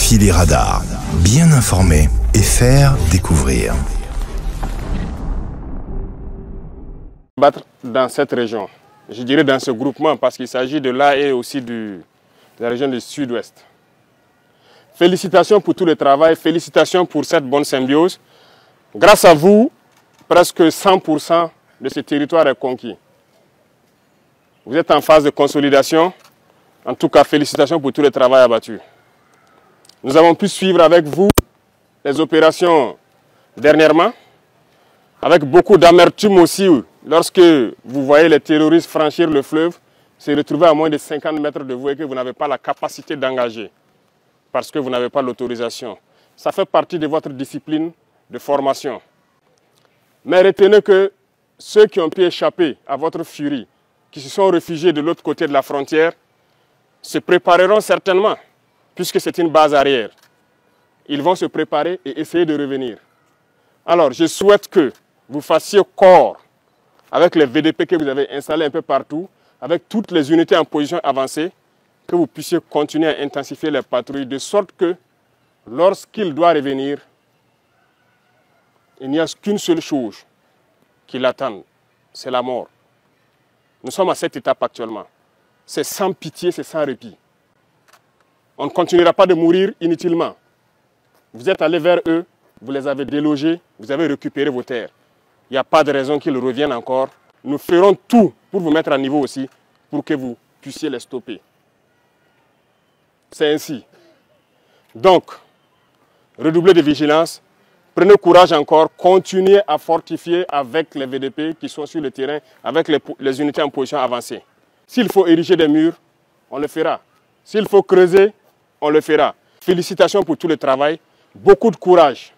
Filet radar, bien informer et faire découvrir. Battre dans cette région, je dirais dans ce groupement, parce qu'il s'agit de là et aussi de la région du sud-ouest. Félicitations pour tout le travail, félicitations pour cette bonne symbiose. Grâce à vous, presque 100% de ce territoire est conquis. Vous êtes en phase de consolidation. En tout cas, félicitations pour tout le travail abattu. Nous avons pu suivre avec vous les opérations dernièrement, avec beaucoup d'amertume aussi, lorsque vous voyez les terroristes franchir le fleuve, se retrouver à moins de 50 mètres de vous et que vous n'avez pas la capacité d'engager, parce que vous n'avez pas l'autorisation. Ça fait partie de votre discipline de formation. Mais retenez que ceux qui ont pu échapper à votre furie, qui se sont réfugiés de l'autre côté de la frontière, se prépareront certainement, puisque c'est une base arrière. Ils vont se préparer et essayer de revenir. Alors, je souhaite que vous fassiez corps avec les VDP que vous avez installés un peu partout, avec toutes les unités en position avancée, que vous puissiez continuer à intensifier les patrouilles, de sorte que, lorsqu'il doit revenir, il n'y a qu'une seule chose qui l'attend, c'est la mort. Nous sommes à cette étape actuellement. C'est sans pitié, c'est sans répit. On ne continuera pas de mourir inutilement. Vous êtes allés vers eux, vous les avez délogés, vous avez récupéré vos terres. Il n'y a pas de raison qu'ils reviennent encore. Nous ferons tout pour vous mettre à niveau aussi, pour que vous puissiez les stopper. C'est ainsi. Donc, redoublez de vigilance, prenez courage encore, continuez à fortifier avec les VDP qui sont sur le terrain, avec les unités en position avancée. S'il faut ériger des murs, on le fera. S'il faut creuser, on le fera. Félicitations pour tout le travail, beaucoup de courage.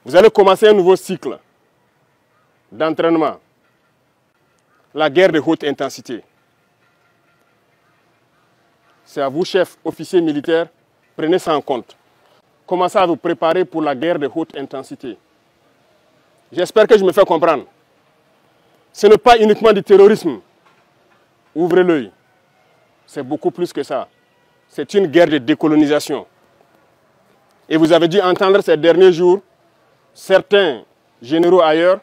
Vous allez commencer un nouveau cycle d'entraînement. La guerre de haute intensité. C'est à vous, chefs, officiers militaires, prenez ça en compte. Commencez à vous préparer pour la guerre de haute intensité. J'espère que je me fais comprendre. Ce n'est pas uniquement du terrorisme. Ouvrez l'œil. C'est beaucoup plus que ça. C'est une guerre de décolonisation. Et vous avez dû entendre ces derniers jours certains généraux ailleurs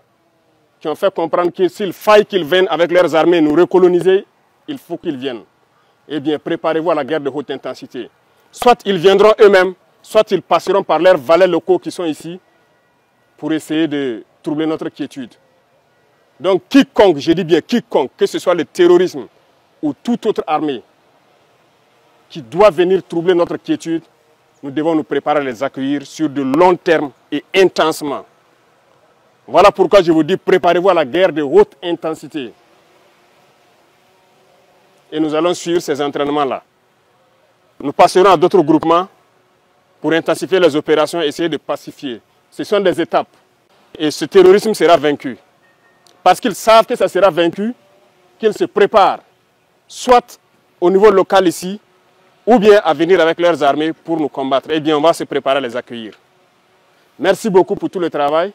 qui ont fait comprendre que s'il faille qu'ils viennent avec leurs armées nous recoloniser, il faut qu'ils viennent. Eh bien, préparez-vous à la guerre de haute intensité. Soit ils viendront eux-mêmes, soit ils passeront par leurs valets locaux qui sont ici pour essayer de troubler notre quiétude. Donc quiconque, je dis bien quiconque, que ce soit le terrorisme ou toute autre armée qui doit venir troubler notre quiétude, nous devons nous préparer à les accueillir sur de long terme et intensement. Voilà pourquoi je vous dis, préparez-vous à la guerre de haute intensité. Et nous allons suivre ces entraînements-là. Nous passerons à d'autres groupements pour intensifier les opérations et essayer de pacifier. Ce sont des étapes. Et ce terrorisme sera vaincu. Parce qu'ils savent que ça sera vaincu, qu'ils se préparent, soit au niveau local ici, ou bien à venir avec leurs armées pour nous combattre. Eh bien, on va se préparer à les accueillir. Merci beaucoup pour tout le travail.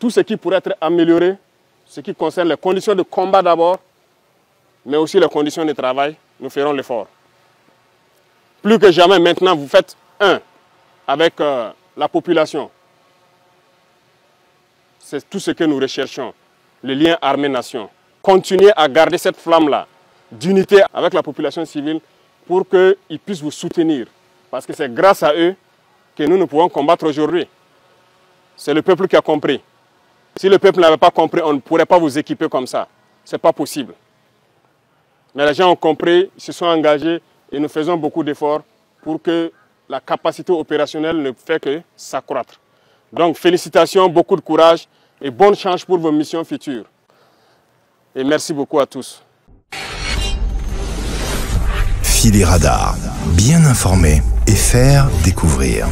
Tout ce qui pourrait être amélioré, ce qui concerne les conditions de combat d'abord, mais aussi les conditions de travail, nous ferons l'effort. Plus que jamais, maintenant, vous faites un avec la population. C'est tout ce que nous recherchons, le lien armée-nation. Continuez à garder cette flamme-là d'unité avec la population civile pour qu'ils puissent vous soutenir. Parce que c'est grâce à eux que nous pouvons combattre aujourd'hui. C'est le peuple qui a compris. Si le peuple n'avait pas compris, on ne pourrait pas vous équiper comme ça. Ce n'est pas possible. Mais les gens ont compris, ils se sont engagés et nous faisons beaucoup d'efforts pour que la capacité opérationnelle ne fait que s'accroître. Donc félicitations, beaucoup de courage et bonne chance pour vos missions futures. Et merci beaucoup à tous. Filet radar, bien informer et faire découvrir.